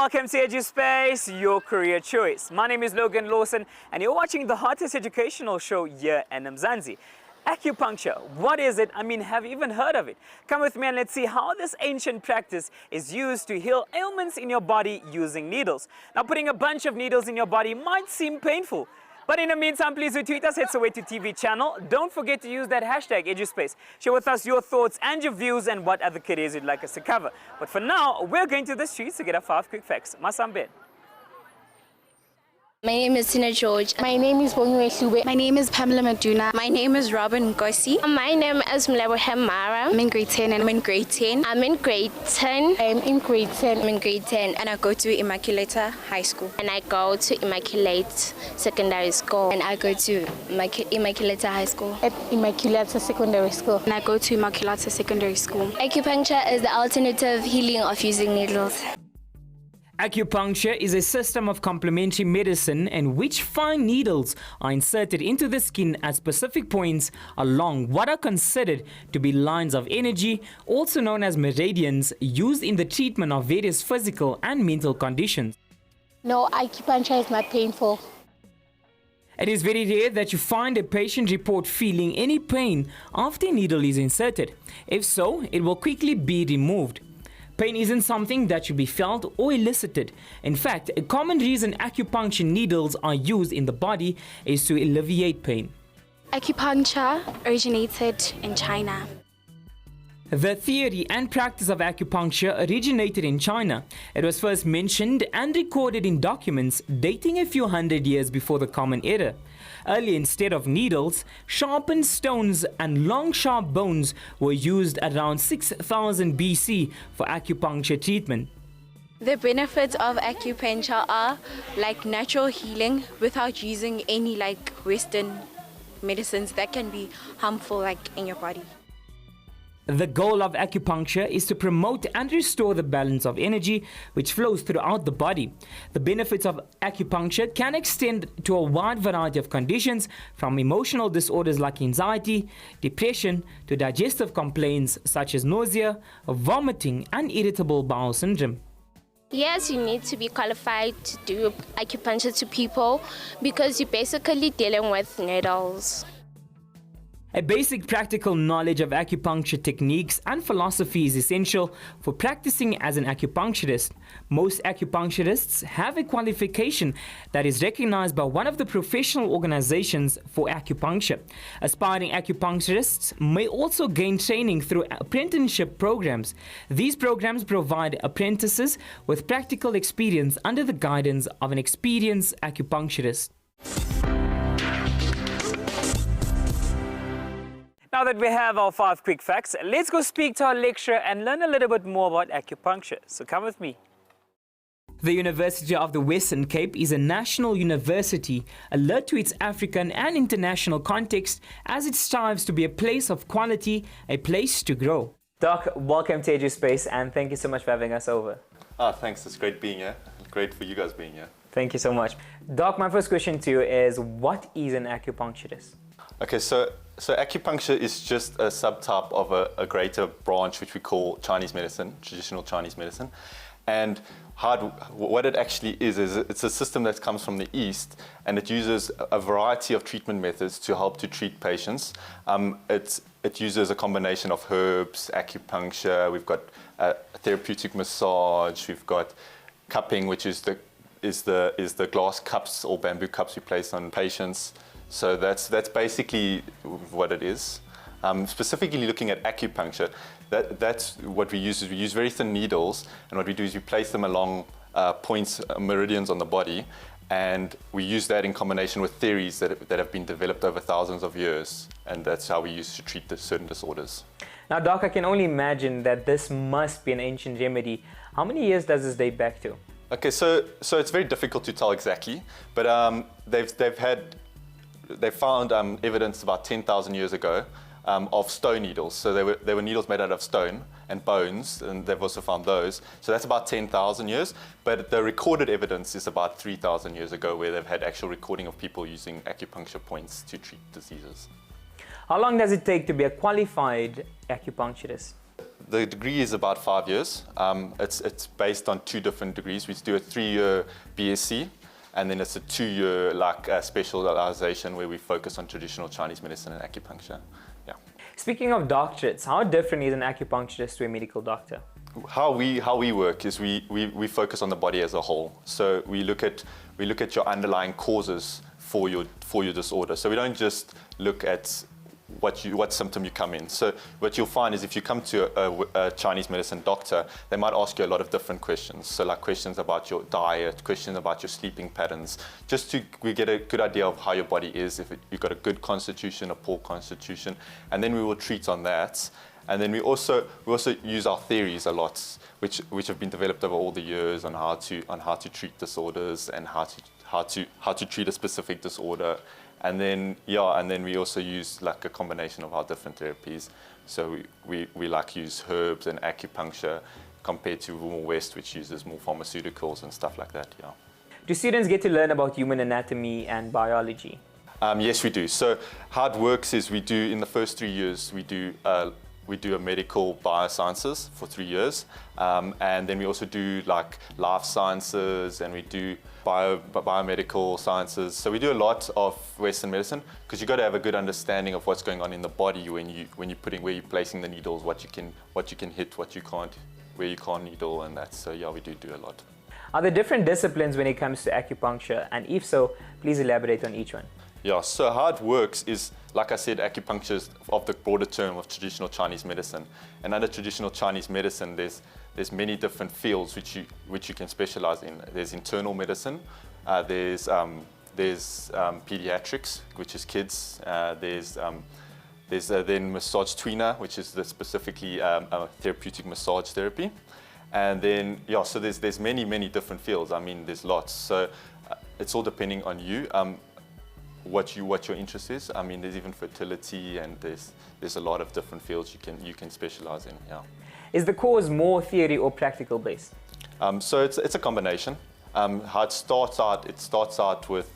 welcome to Edu Space, your career choice. My name is Logan Lawson and you're watching the hottest educational show here in Mzansi. Acupuncture, what is it? I mean, have you even heard of it? Come with me and let's see how this ancient practice is used to heal ailments in your body using needles. Now, putting a bunch of needles in your body might seem painful, but in the meantime, please do tweet us at Soweto TV channel. Don't forget to use that hashtag EduSpace. Share with us your thoughts and your views and what other careers you'd like us to cover. But for now, we're going to the streets to get our 5 quick facts. Masambe. My name is Tina George. My name is Bonue Sube. My name is Pamela Maduna. My name is Robin Ngosi. My name is Mlebohem Mara. I'm in grade 10 and I'm in grade 10. I'm in grade 10. I'm in grade 10. I'm in grade 10. And I go to Immaculata High School. And I go to Immaculate Secondary School. And I go to Immaculata High School. At Immaculata Secondary School. And I go to Immaculata Secondary School. Acupuncture is the alternative healing of using needles. Acupuncture is a system of complementary medicine in which fine needles are inserted into the skin at specific points along what are considered to be lines of energy, also known as meridians, used in the treatment of various physical and mental conditions. No, acupuncture is not painful. It is very rare that you find a patient report feeling any pain after a needle is inserted. If so, it will quickly be removed. Pain isn't something that should be felt or elicited. In fact, a common reason acupuncture needles are used in the body is to alleviate pain. Acupuncture originated in China. The theory and practice of acupuncture originated in China. It was first mentioned and recorded in documents dating a few hundred years before the Common Era. Earlier, instead of needles, sharpened stones and long sharp bones were used around 6000 BC for acupuncture treatment. The benefits of acupuncture are like natural healing without using any Western medicines that can be harmful in your body. The goal of acupuncture is to promote and restore the balance of energy which flows throughout the body. The benefits of acupuncture can extend to a wide variety of conditions, from emotional disorders like anxiety, depression, to digestive complaints such as nausea, vomiting, and irritable bowel syndrome. Yes, you need to be qualified to do acupuncture to people because you're basically dealing with needles. A basic practical knowledge of acupuncture techniques and philosophy is essential for practicing as an acupuncturist. Most acupuncturists have a qualification that is recognized by one of the professional organizations for acupuncture. Aspiring acupuncturists may also gain training through apprenticeship programs. These programs provide apprentices with practical experience under the guidance of an experienced acupuncturist. Now that we have our 5 quick facts, let's go speak to our lecturer and learn a little bit more about acupuncture. So come with me. The University of the Western Cape is a national university alert to its African and international context as it strives to be a place of quality, a place to grow. Doc, welcome to Edu Space and thank you so much for having us over. Thanks. It's great being here. Great for you guys being here. Thank you so much. Doc, my first question to you is, what is an acupuncturist? Okay, so acupuncture is just a subtype of a greater branch which we call Chinese medicine, traditional Chinese medicine. And what it actually is it's a system that comes from the East, and it uses a variety of treatment methods to help to treat patients. It uses a combination of herbs, acupuncture, we've got therapeutic massage, we've got cupping, which is the glass cups or bamboo cups we place on patients. So that's basically what it is. Specifically looking at acupuncture, that's what we use. Is we use very thin needles, and what we do is we place them along points, meridians on the body, and we use that in combination with theories that have been developed over thousands of years, and that's how we use to treat certain disorders. Now, Doc, I can only imagine that this must be an ancient remedy. How many years does this date back to? Okay, so it's very difficult to tell exactly, but they found evidence about 10,000 years ago of stone needles. So they were needles made out of stone and bones, and they've also found those. So that's about 10,000 years, but the recorded evidence is about 3,000 years ago, where they've had actual recording of people using acupuncture points to treat diseases. How long does it take to be a qualified acupuncturist? The degree is about 5 years. It's based on 2 different degrees. We do a 3-year BSc, and then it's a 2-year specialization where we focus on traditional Chinese medicine and acupuncture. Yeah. Speaking of doctorates, how different is an acupuncturist to a medical doctor? How we work is we focus on the body as a whole. So we look at your underlying causes for your disorder. So we don't just look at what symptom you come in. So what you'll find is if you come to a Chinese medicine doctor, they might ask you a lot of different questions. So like questions about your diet, questions about your sleeping patterns, just to we get a good idea of how your body is, if you've got a good constitution, a poor constitution, and then we will treat on that. And then we also use our theories a lot, which have been developed over all the years on how to treat disorders and how to treat a specific disorder. And then we also use like a combination of our different therapies. So we like use herbs and acupuncture compared to more West, which uses more pharmaceuticals and stuff like that. Yeah. Do students get to learn about human anatomy and biology? Yes, we do. So how it works is we do in the first 3 years we do a medical biosciences for 3 years, and then we also do like life sciences, and we do biomedical sciences. So we do a lot of Western medicine because you've got to have a good understanding of what's going on in the body when you're placing the needles, what you can hit, what you can't, where you can't needle, and that. So yeah, we do a lot. Are there different disciplines when it comes to acupuncture? And if so, please elaborate on each one. Yeah, so how it works is, like I said, acupuncture is of the broader term of traditional Chinese medicine. And under traditional Chinese medicine, there's many different fields which you can specialize in. There's internal medicine, there's pediatrics, which is kids. There's then massage tweener, which is specifically a therapeutic massage therapy. And then so there's many different fields. I mean, there's lots. So it's all depending on you. What your interest is. I mean, there's even fertility, and there's a lot of different fields you can specialize in. Yeah. Is the course more theory or practical based? So it's a combination. How it starts out with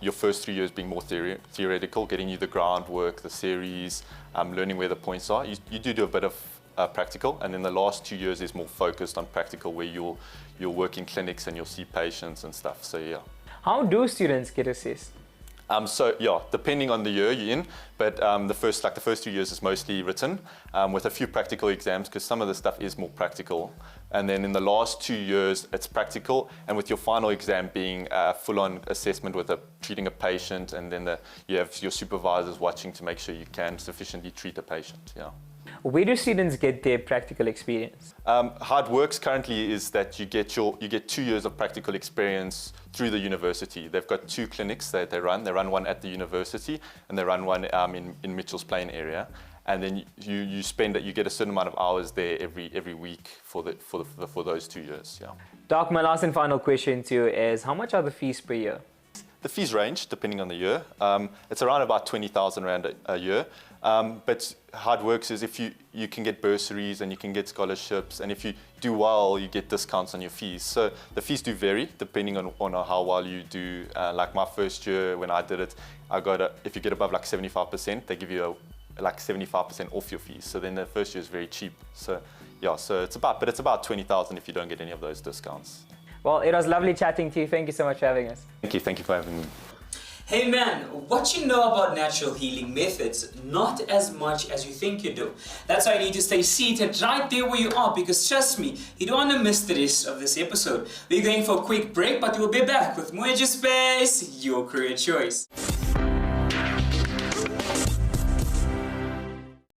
your first 3 years being more theoretical, getting you the groundwork, the series, learning where the points are. You do a bit of practical, and then the last 2 years is more focused on practical, where you'll work in clinics and you'll see patients and stuff. So yeah. How do students get assessed? So yeah, depending on the year you're in, but the first 2 years is mostly written, with a few practical exams, because some of the stuff is more practical. And then in the last 2 years, it's practical, and with your final exam being a full-on assessment with treating a patient, and then you have your supervisors watching to make sure you can sufficiently treat a patient. Yeah. Where do students get their practical experience? How it works currently is that you get 2 years of practical experience through the university. They've got 2 clinics that they run. They run one at the university, and they run one in Mitchell's Plain area. And then you get a certain amount of hours there every week for those 2 years. Yeah. Doc, my last and final question to you is, how much are the fees per year? The fees range depending on the year. It's around about 20,000 Rand a year. But how it works is if you can get bursaries and you can get scholarships, and if you do well, you get discounts on your fees. So the fees do vary depending on how well you do. Like my first year when I did it, if you get above like 75%, they give you like 75% off your fees. So then the first year is very cheap. So yeah, it's about 20,000 if you don't get any of those discounts. Well, it was lovely chatting to you. Thank you so much for having us. Thank you for having me. Hey man, what you know about natural healing methods, not as much as you think you do. That's why you need to stay seated right there where you are, because trust me, you don't want to miss the rest of this episode. We're going for a quick break, but we'll be back with more Edu Space, your career choice.